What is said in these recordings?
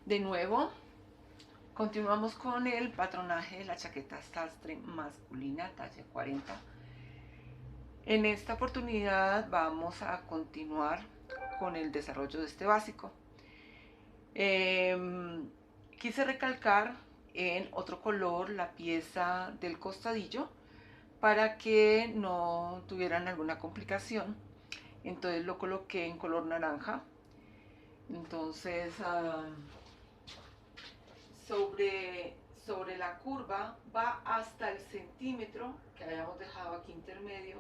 De nuevo, continuamos con el patronaje de la chaqueta sastre masculina talla 40. En esta oportunidad vamos a continuar con el desarrollo de este básico. Quise recalcar en otro color la pieza del costadillo para que no tuvieran alguna complicación. Entonces lo coloqué en color naranja. Entonces sobre la curva va hasta el centímetro que habíamos dejado aquí intermedio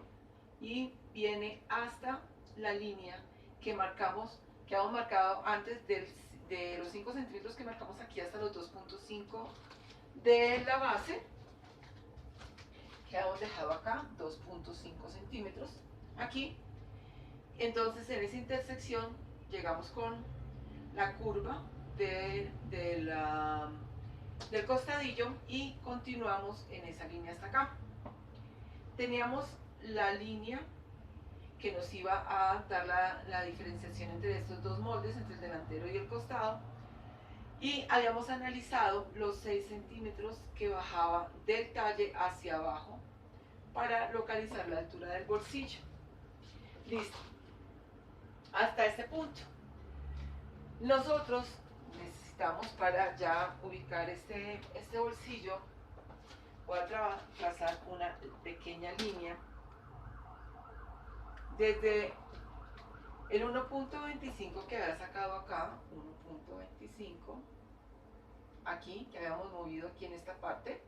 y viene hasta la línea que marcamos, que habíamos marcado antes de los 5 centímetros que marcamos aquí hasta los 2.5 de la base, que habíamos dejado acá 2.5 centímetros aquí. Entonces en esa intersección llegamos con la curva del costadillo y continuamos en esa línea hasta acá. Teníamos la línea que nos iba a dar la diferenciación entre estos dos moldes, entre el delantero y el costado, y habíamos analizado los 6 centímetros que bajaba del talle hacia abajo para localizar la altura del bolsillo. Listo. Hasta este punto. Nosotros necesitamos, para ya ubicar este bolsillo, voy a trazar una pequeña línea desde el 1.25 que había sacado acá, 1.25, aquí, que habíamos movido aquí en esta parte,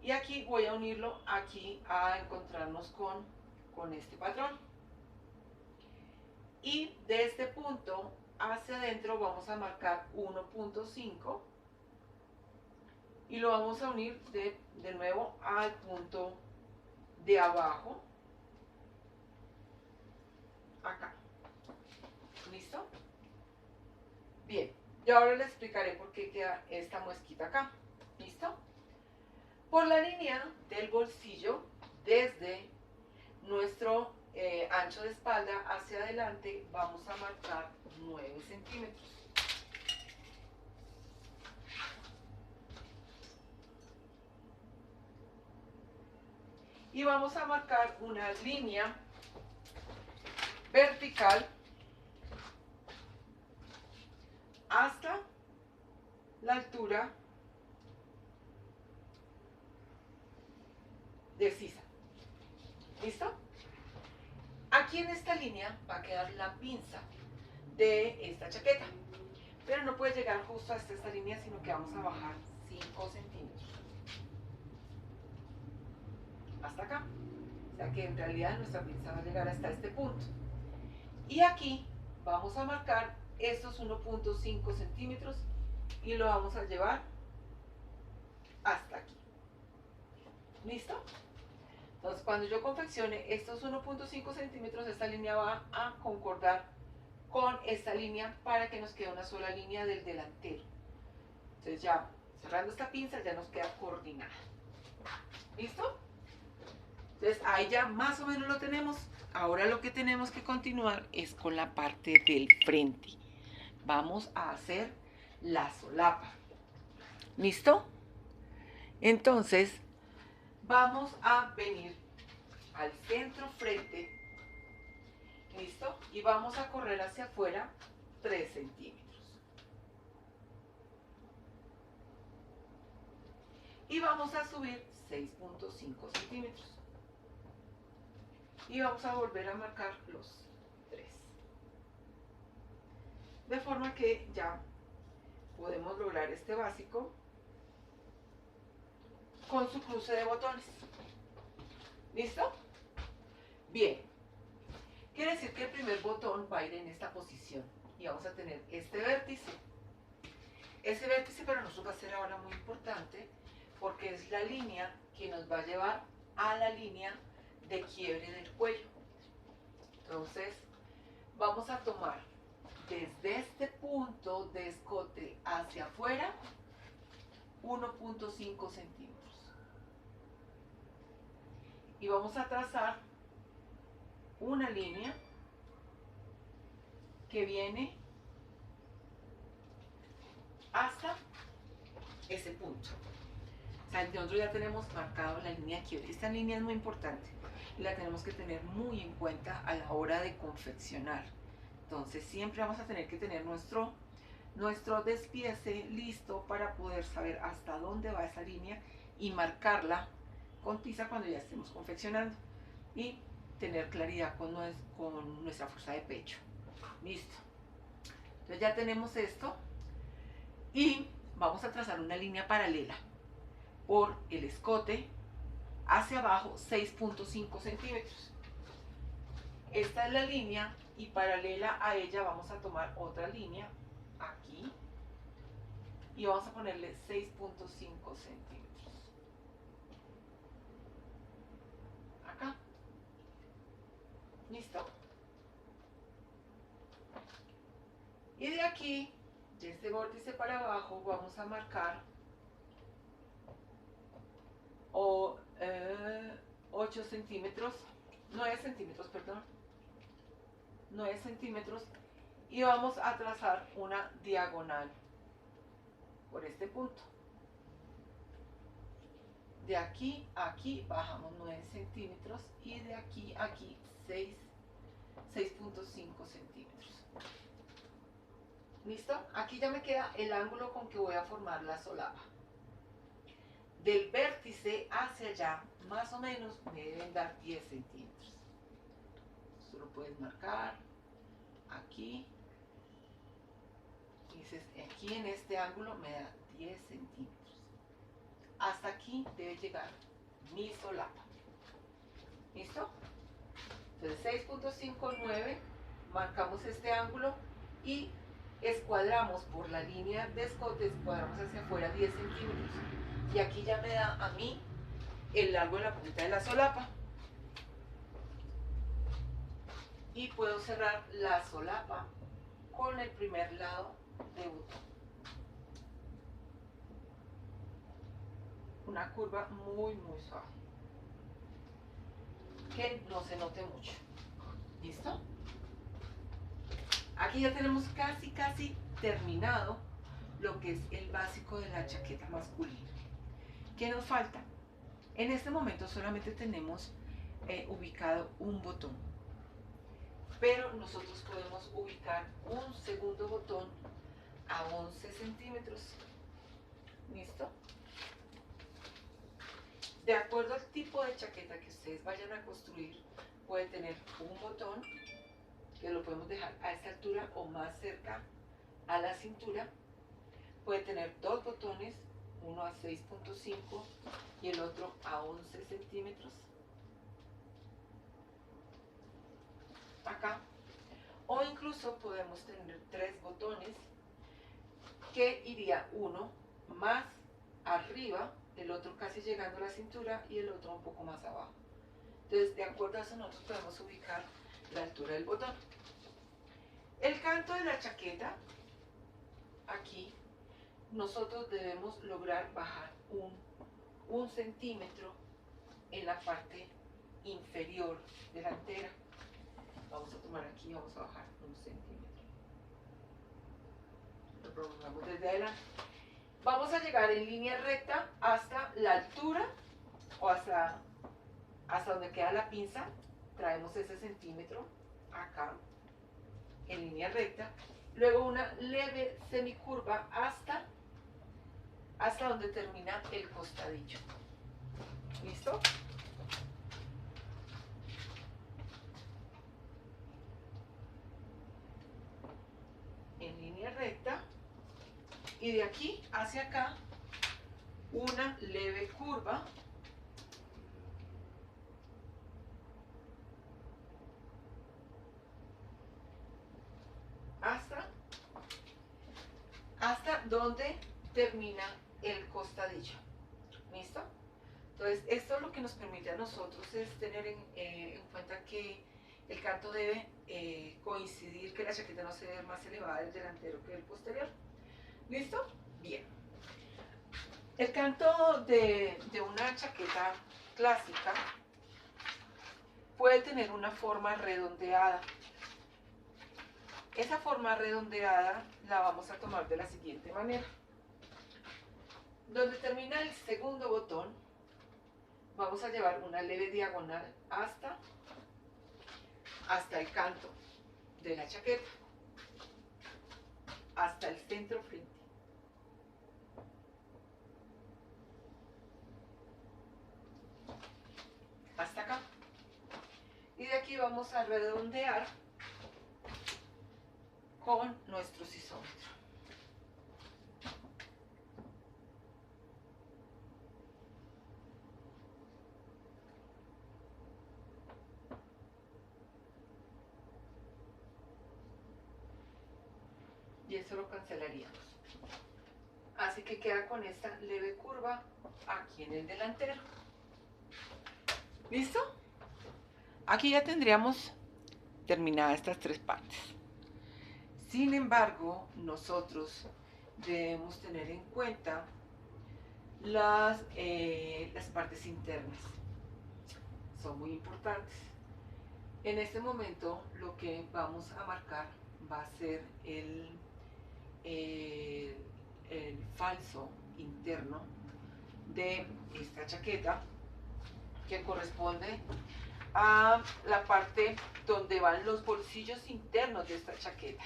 y aquí voy a unirlo aquí a encontrarnos con este patrón. Y de este punto hacia adentro vamos a marcar 1.5 y lo vamos a unir de nuevo al punto de abajo, acá. ¿Listo? Bien, yo ahora les explicaré por qué queda esta muesquita acá. ¿Listo? Por la línea del bolsillo, desde nuestro ancho de espalda hacia adelante, vamos a marcar 9 centímetros. Y vamos a marcar una línea vertical hasta la altura de sisa. ¿Listo? Aquí en esta línea va a quedar la pinza de esta chaqueta, pero no puede llegar justo hasta esta línea, sino que vamos a bajar 5 centímetros hasta acá. O sea que en realidad nuestra pinza va a llegar hasta este punto. Y aquí vamos a marcar estos 1.5 centímetros y lo vamos a llevar hasta aquí. ¿Listo? Entonces cuando yo confeccione estos 1.5 centímetros, esta línea va a concordar con esta línea para que nos quede una sola línea del delantero. Entonces ya cerrando esta pinza ya nos queda coordinada. ¿Listo? Entonces ahí ya más o menos lo tenemos. Ahora lo que tenemos que continuar es con la parte del frente. Vamos a hacer la solapa. ¿Listo? Entonces vamos a venir al centro frente. ¿Listo? Y vamos a correr hacia afuera 3 centímetros. Y vamos a subir 6.5 centímetros. Y vamos a volver a marcar los 3. De forma que ya podemos lograr este básico con su cruce de botones. ¿Listo? Bien. Quiere decir que el primer botón va a ir en esta posición y vamos a tener este vértice. Ese vértice para nosotros va a ser ahora muy importante porque es la línea que nos va a llevar a la línea de quiebre del cuello. Entonces vamos a tomar desde este punto de escote hacia afuera 1.5 centímetros y vamos a trazar una línea que viene ese punto. O sea, nosotros ya tenemos marcado la línea de quiebre. Esta línea es muy importante y la tenemos que tener muy en cuenta a la hora de confeccionar. Entonces siempre vamos a tener que tener nuestro despiece listo para poder saber hasta dónde va esa línea y marcarla con tiza cuando ya estemos confeccionando y tener claridad con nuestra fuerza de pecho. Listo. Entonces ya tenemos esto y vamos a trazar una línea paralela por el escote hacia abajo 6.5 centímetros. Esta es la línea y paralela a ella vamos a tomar otra línea aquí y vamos a ponerle 6.5 centímetros acá. ¿Listo? Y de aquí, de este vórtice para abajo, vamos a marcar 8 centímetros, 9 centímetros, perdón, 9 centímetros, y vamos a trazar una diagonal por este punto. De aquí a aquí bajamos 9 centímetros y de aquí a aquí 6.5 centímetros. ¿Listo? Aquí ya me queda el ángulo con que voy a formar la solapa. Del vértice hacia allá, más o menos, me deben dar 10 centímetros. Esto lo puedes marcar aquí. Dices, aquí en este ángulo me da 10 centímetros. Hasta aquí debe llegar mi solapa. ¿Listo? Entonces 6.59, marcamos este ángulo y escuadramos por la línea de escote, escuadramos hacia afuera 10 centímetros. Y aquí ya me da a mí el largo de la punta de la solapa. Y puedo cerrar la solapa con el primer lado de botón. Una curva muy suave, que no se note mucho. ¿Listo? Aquí ya tenemos casi terminado lo que es el básico de la chaqueta masculina. ¿Qué nos falta? En este momento solamente tenemos ubicado un botón, pero nosotros podemos ubicar un segundo botón a 11 centímetros. ¿Listo? De acuerdo al tipo de chaqueta que ustedes vayan a construir, puede tener un botón que lo podemos dejar a esta altura o más cerca a la cintura. Puede tener dos botones, uno a 6.5 y el otro a 11 centímetros acá, o incluso podemos tener tres botones que iría uno más arriba, el otro casi llegando a la cintura y el otro un poco más abajo. Entonces, de acuerdo a eso, nosotros podemos ubicar la altura del botón. El canto de la chaqueta, aquí, nosotros debemos lograr bajar un centímetro en la parte inferior delantera. Vamos a tomar aquí, vamos a bajar un centímetro. Lo prolongamos desde adelante. Vamos a llegar en línea recta hasta la altura o hasta donde queda la pinza. Traemos ese centímetro acá en línea recta. Luego una leve semicurva hasta donde termina el costadillo. ¿Listo? En línea recta. Y de aquí hacia acá, una leve curva hasta donde termina el costadillo. ¿Listo? Entonces, esto es lo que nos permite a nosotros es tener en cuenta que el canto debe coincidir, que la chaqueta no se ve más elevada del delantero que del posterior. ¿Listo? Bien. El canto de una chaqueta clásica puede tener una forma redondeada. Esa forma redondeada la vamos a tomar de la siguiente manera. Donde termina el segundo botón, vamos a llevar una leve diagonal hasta el canto de la chaqueta, hasta el centro frente. Hasta acá. Y de aquí vamos a redondear con nuestro sisómetro. Y eso lo cancelaríamos. Así que queda con esta leve curva aquí en el delantero. ¿Listo? Aquí ya tendríamos terminadas estas tres partes. Sin embargo, nosotros debemos tener en cuenta las partes internas. Son muy importantes. En este momento lo que vamos a marcar va a ser el falso interno de esta chaqueta, que corresponde a la parte donde van los bolsillos internos de esta chaqueta.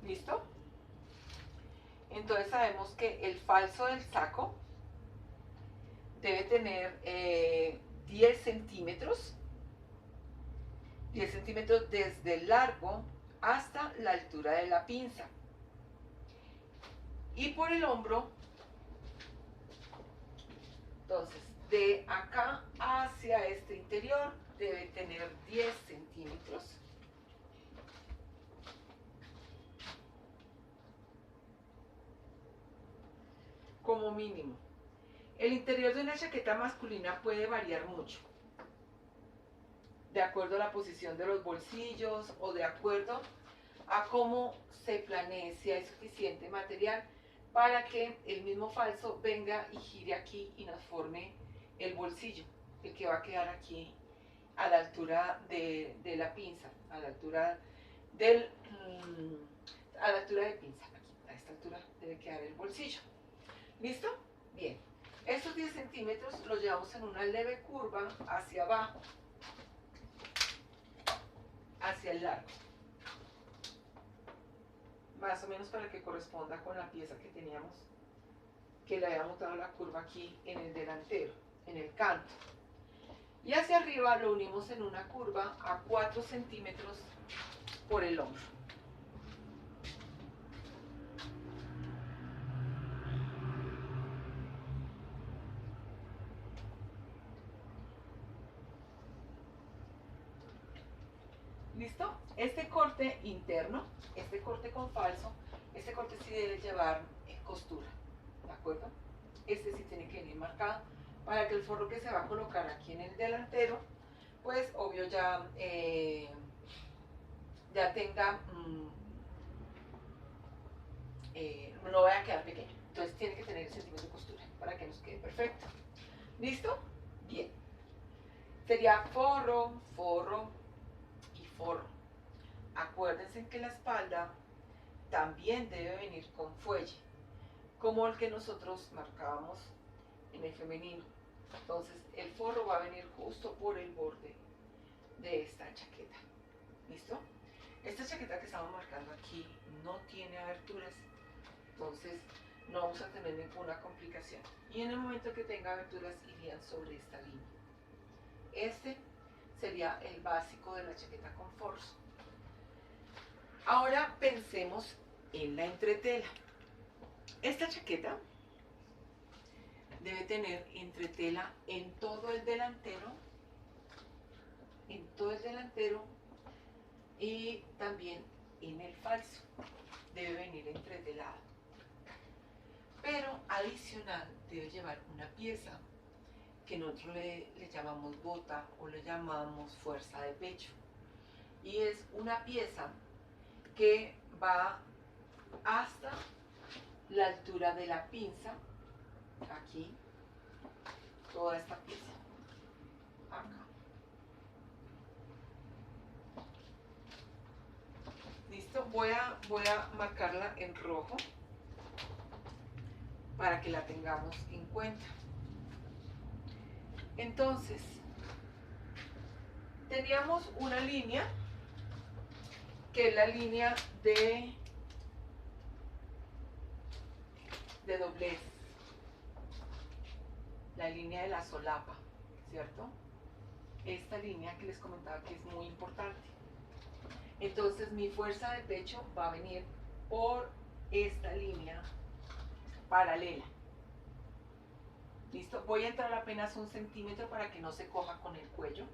¿Listo? Entonces sabemos que el falso del saco debe tener 10 centímetros desde el largo hasta la altura de la pinza. Y por el hombro, entonces de acá hacia este interior debe tener 10 centímetros. Como mínimo. El interior de una chaqueta masculina puede variar mucho, de acuerdo a la posición de los bolsillos o de acuerdo a cómo se planee, si hay suficiente material para que el mismo falso venga y gire aquí y nos forme el bolsillo, el que va a quedar aquí a la altura de la pinza, a la altura de pinza, aquí, a esta altura debe quedar el bolsillo. ¿Listo? Bien. Estos 10 centímetros los llevamos en una leve curva hacia abajo, hacia el largo, más o menos para que corresponda con la pieza que teníamos, que le habíamos dado la curva aquí en el delantero, en el canto. Y hacia arriba lo unimos en una curva a 4 centímetros por el hombro. ¿Listo? Este corte interno, este corte con falso, este corte sí debe llevar costura, ¿de acuerdo? Este sí tiene que venir marcado para que el forro que se va a colocar aquí en el delantero, pues obvio ya, ya tenga, no vaya a quedar pequeño. Entonces tiene que tener el centímetro de costura para que nos quede perfecto. ¿Listo? Bien. Sería forro, forro y forro. Acuérdense que la espalda también debe venir con fuelle, como el que nosotros marcábamos en el femenino. Entonces el forro va a venir justo por el borde de esta chaqueta. ¿Listo? Esta chaqueta que estamos marcando aquí no tiene aberturas, entonces no vamos a tener ninguna complicación. Y en el momento que tenga aberturas irían sobre esta línea. Este sería el básico de la chaqueta con forros. Ahora pensemos en la entretela. Esta chaqueta debe tener entretela en todo el delantero, y también en el falso. Debe venir entretelado. Pero adicional debe llevar una pieza que nosotros le llamamos bota o le llamamos fuerza de pecho. Y es una pieza que va hasta la altura de la pinza, aquí, toda esta pieza, acá. ¿Listo? Voy a marcarla en rojo para que la tengamos en cuenta. Entonces, teníamos una línea que es la línea de doblez, la línea de la solapa, ¿cierto? Esta línea que les comentaba que es muy importante. Entonces mi fuerza de pecho va a venir por esta línea paralela. ¿Listo? Voy a entrar apenas 1 centímetro para que no se coja con el cuello.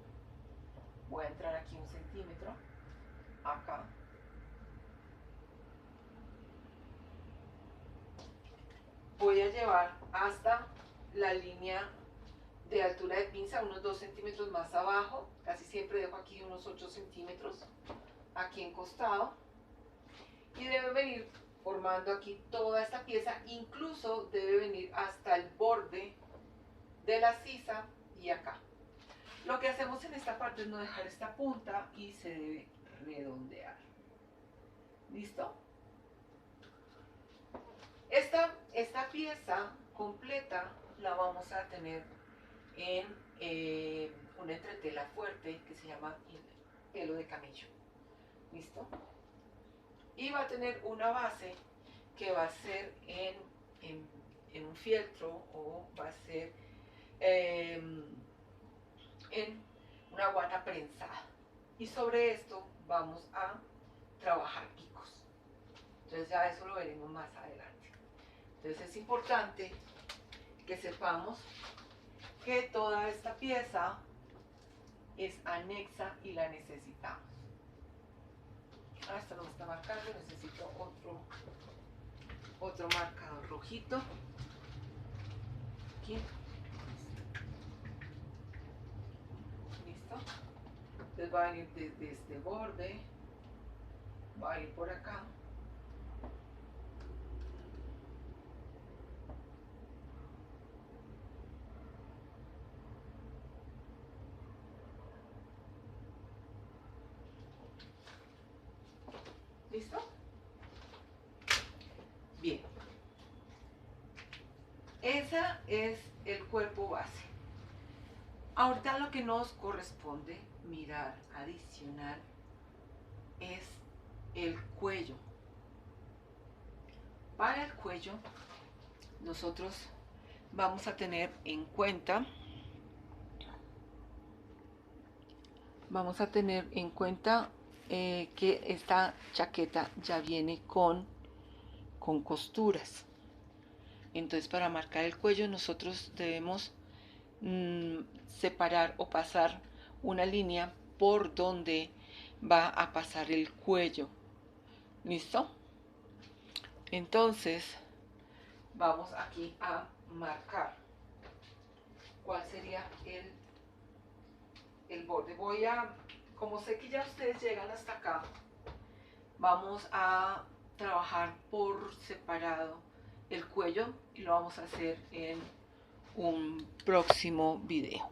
Voy a entrar aquí 1 centímetro, acá. Voy a llevar hasta la línea de altura de pinza, unos 2 centímetros más abajo. Casi siempre dejo aquí unos 8 centímetros, aquí en costado. Y debe venir formando aquí toda esta pieza, incluso debe venir hasta el borde de la sisa y acá. Lo que hacemos en esta parte es no dejar esta punta y se debe redondear. ¿Listo? Esta pieza completa la vamos a tener en una entretela fuerte que se llama pelo de camello. ¿Listo? Y va a tener una base que va a ser en un fieltro o va a ser en una guata prensada. Y sobre esto vamos a trabajar picos. Entonces ya eso lo veremos más adelante. Entonces es importante que sepamos que toda esta pieza es anexa y la necesitamos. Esto no me está marcando, necesito otro marcador rojito. Aquí. ¿Listo? Entonces va a venir desde este borde, va a ir por acá. ¿Listo? Bien. Ese es el cuerpo base. Ahorita lo que nos corresponde mirar adicional es el cuello. Para el cuello, nosotros vamos a tener en cuenta que esta chaqueta ya viene con costuras. Entonces, para marcar el cuello nosotros debemos separar o pasar una línea por donde va a pasar el cuello. ¿Listo? Entonces vamos aquí a marcar cuál sería el borde. Como sé que ya ustedes llegan hasta acá, vamos a trabajar por separado el cuello y lo vamos a hacer en un próximo video.